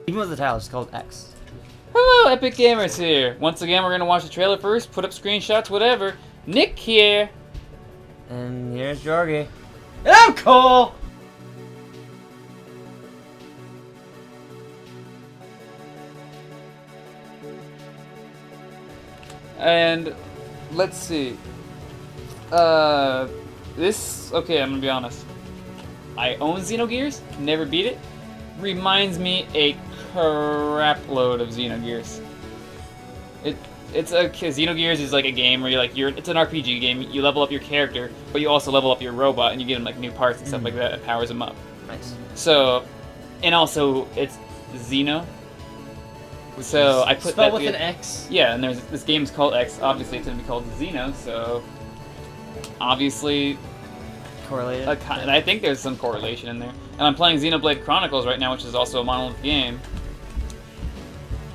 Even with the title, it's called X. Hello, Epic Gamers here. Once again, we're gonna watch the trailer first, put up screenshots, whatever. Nick here. And here's Jorge. And I'm Cole! And let's see. Okay, I'm gonna be honest. I own Xenogears, never beat it. Reminds me a crap load of Xenogears. Xenogears is like a game where it's an RPG game. You level up your character, but you also level up your robot, and you get him like new parts and stuff like that. It powers him up. Nice. So, and also it's Xeno. So I put spelled that with an X. Yeah, and there's this game's called X. Obviously, it's gonna be called Xeno. So obviously, Correlated. and I think there's some correlation in there. And I'm playing Xenoblade Chronicles right now, which is also a Monolith game.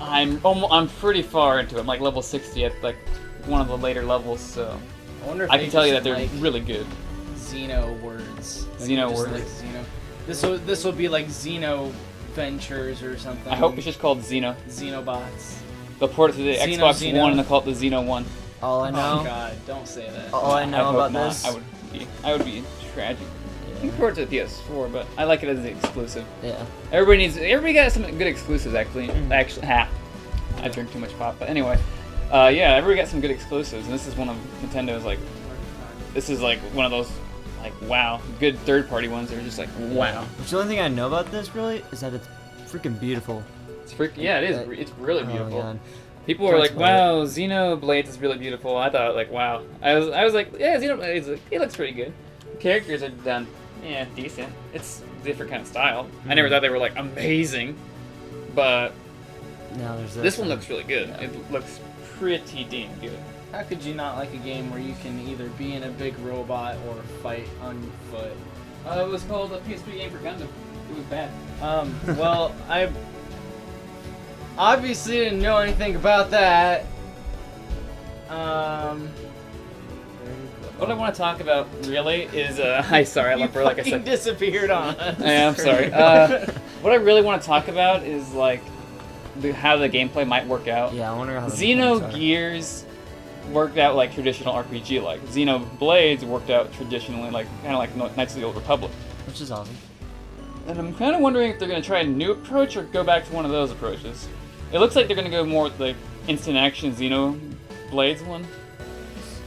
I'm pretty far into it. I'm like level 60 at like one of the later levels, so I wonder if I can tell you that they're they're really good. Xeno words. Xeno words. Like Xeno. This will be like Xeno Ventures or something. I hope it's just called Xeno. Xenobots. They'll port it to the Xbox One and they'll call it the Xeno One. All I know. Oh God! Don't say that. All I know about not. this. I would be tragic. You can port it to the PS4, but I like it as an exclusive. Yeah. Everybody got some good exclusives actually. I drink too much pop, but anyway. Yeah, everybody got some good exclusives, and this is one of Nintendo's this is like one of those wow, good third-party ones that are just like wow. Which the only thing I know about this really is that it's freaking beautiful. Yeah, it is. It's really beautiful. God. People were like, "Wow, Xenoblade is really beautiful." I thought wow. I was like, "Yeah, Xenoblade. It looks pretty good." The characters are done, yeah, decent. It's a different kind of style. I never thought they were like amazing, but Now there's this one looks really good. Yeah. It looks pretty damn good. How could you not like a game where you can either be in a big robot or fight on foot? It was called a PSP game for Gundam. It was bad. Well, I obviously didn't know anything about that. What I want to talk about really is I left for like I said. Disappeared on us. Yeah, I'm sorry. What I really want to talk about is how the gameplay might work out. Yeah, I wonder how. Xenogears worked out like traditional RPG, like Xenoblades worked out traditionally, kind of like Knights of the Old Republic. Which is awesome. And I'm kind of wondering if they're going to try a new approach or go back to one of those approaches. It looks like they're going to go more with the instant action Xenoblades one.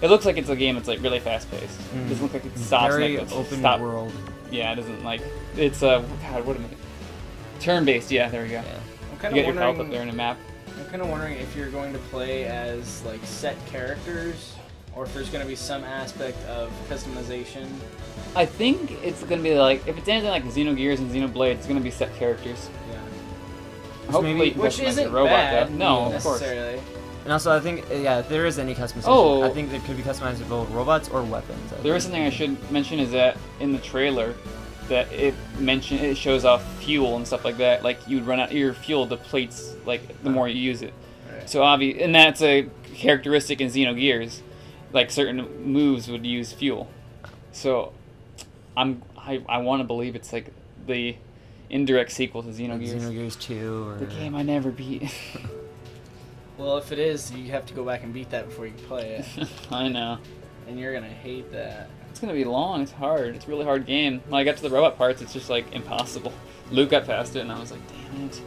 It looks like it's a game that's really fast paced. It doesn't look like it stops. Very open world. Yeah, it doesn't it's God, what am I? Turn based. Yeah, there we go. Yeah. You get your health up there in a map. I'm kind of wondering if you're going to play as set characters, or if there's going to be some aspect of customization. I think it's going to be if it's anything like Xenogears and Xenoblade, it's going to be set characters. Yeah. Hopefully, which isn't a robot, bad. Though. No, of course. And also, I think, if there is any customization, I think there could be customizable robots or weapons. There is something I should mention is that in the trailer, that it shows off fuel and stuff like that. You'd run out of your fuel depletes the more you use it. Right. So and that's a characteristic in Xenogears. Certain moves would use fuel. So I want to believe it's the indirect sequel to Xenogears. Xenogears 2 or the game I never beat. Well, if it is, you have to go back and beat that before you can play it. I know. And you're gonna hate that. It's gonna be long. It's hard. It's a really hard game. When I got to the robot parts, it's just impossible. Luke got past it, and I was like, damn it.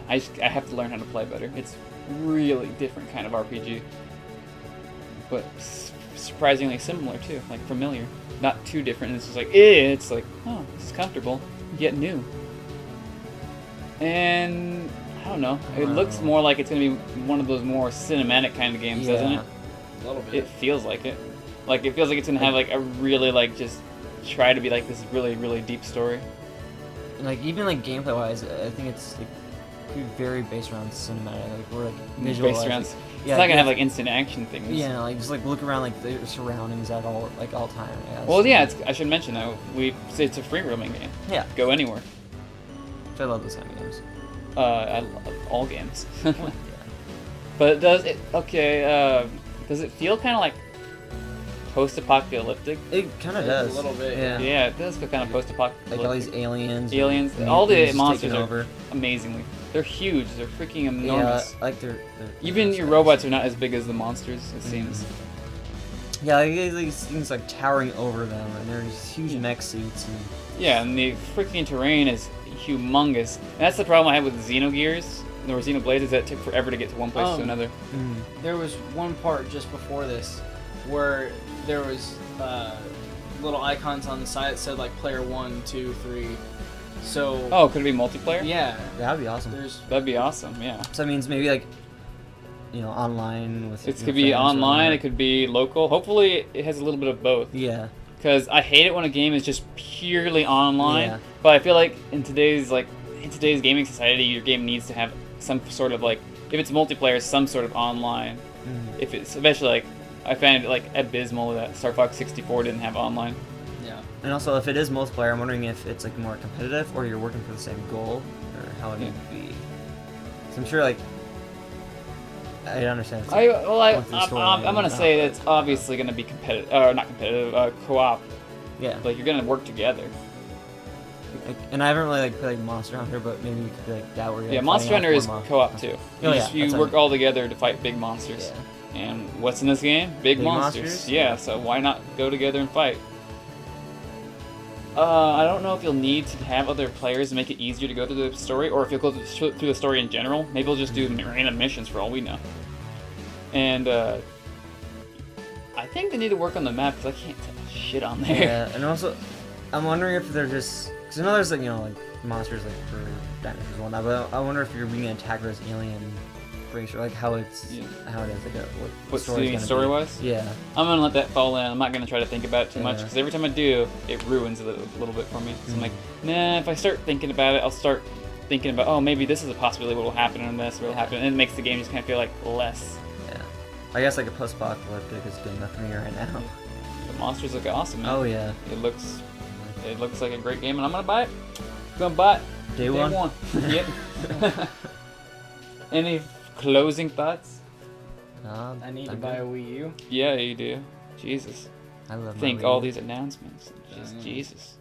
I have to learn how to play better. It's really different kind of RPG, but surprisingly similar too. Familiar, not too different. It's just it's oh, this is comfortable yet new. And I don't know. It looks more like it's gonna be one of those more cinematic kind of games, doesn't it? A little bit. It feels like it. It feels like it's gonna have a really just try to be this really really deep story. Even gameplay wise, I think it's could be very based around cinematic, or visual. Based around. It's not gonna have instant action things. Yeah, just look around the surroundings at all all time. Yeah, well, yeah, I should mention that it's a free roaming game. Yeah. Go anywhere. I love those kind of games. I love all games. Yeah. But does it feel kind of post-apocalyptic. It kind of A does. little bit, Yeah. Yeah, it does feel kind of post-apocalyptic. Like all these aliens. Aliens, and all the mutants monsters taking are over. amazingly. They're huge. They're freaking Yeah, enormous. like they're Even your robots are not as big as the monsters, it seems. Yeah, like these things like towering over them, and they're these huge mech suits. And Yeah, and the freaking terrain is humongous. And that's the problem I had with Xenogears, or Xenoblade, is that it took forever to get to one place to another. There was one part just before this where there was little icons on the side that said like player 1, 2, 3. So Oh, could it be multiplayer? yeah, that'd be awesome. That'd be awesome, yeah. So that means maybe like, online with. It could be online, it could be local. Hopefully it has a little bit of both. Yeah. Because I hate it when a game is just purely online. Yeah. But I feel like in today's gaming society, your game needs to have some sort of like, if it's multiplayer, some sort of online. If it's especially like, I found it like abysmal that Star Fox 64 didn't have online. yeah. And also, if it is multiplayer, I'm wondering if it's like more competitive or you're working for the same goal, or how it would be. So I'm sure like. I don't understand. It's, like, I'm gonna say that it's obviously gonna be competitive, or not competitive, co-op. Yeah. Like you're gonna work together. And I haven't really played Monster Hunter, but maybe it could be like that where you're Yeah, like, Monster fighting Hunter off is one co-op too. Oh, yeah, You that's work what I all together to fight big monsters. Yeah. And what's in this game? Big Big monsters. monsters? Yeah, so why not go together and fight? I don't know if you'll need to have other players to make it easier to go through the story, or if you'll go through the story in general. Maybe we'll just do random missions for all we know. And I think they need to work on the map because I can't tell shit on there. Yeah, and also, I'm wondering if they're just because I know there's like monsters like for dinosaurs and whatnot, but I wonder if you're being attacked by this alien race or like how it's how it is like What's story's the gonna story be. wise? Yeah. I'm gonna let that fall in. I'm not gonna try to think about it too much Yeah. because every time I do, it ruins it a little bit for me. So I'm like, nah. If I start thinking about it, I'll start thinking about, oh, maybe this is a possibility. What will happen in this? What will happen? And it makes the game just kind of feel like less. Yeah. I guess like a post-apocalyptic is good enough for me right now. The monsters look awesome, man. Oh yeah. It looks like a great game, and I'm gonna buy it. Gonna buy it. Day one. Yep. Any closing thoughts? I need to buy a Wii U. Yeah, you do. Jesus. I love. Think my all Wii U. these announcements. Just Jesus.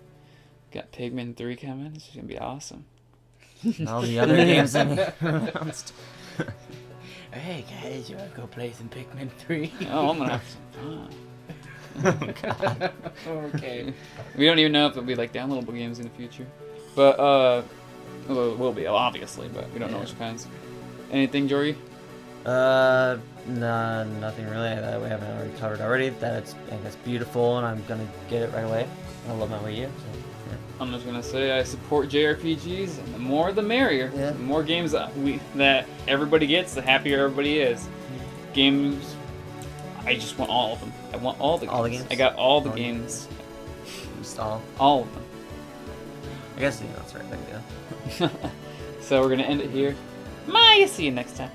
Got Pigman 3 coming. This is gonna be awesome. And all the other games that we announced. Hey guys, you wanna go play some Pikmin 3? Oh, I'm gonna have some fun. Oh god. Okay. We don't even know if it'll be like downloadable games in the future, but well, it will be obviously, but we don't know which kinds. Anything, Jory? Nah, nothing really that we haven't already covered already. That it's beautiful, and I'm gonna get it right away. I love my Wii U. So, yeah. I'm just gonna say I support JRPGs, and the more the merrier. Yeah. The more games that everybody gets, the happier everybody is. Games, I just want all of them. I want all the games. All the games? I got all the games. Just all. All of them. I guess that's right. There we go. So we're gonna end it here. Bye. See you next time.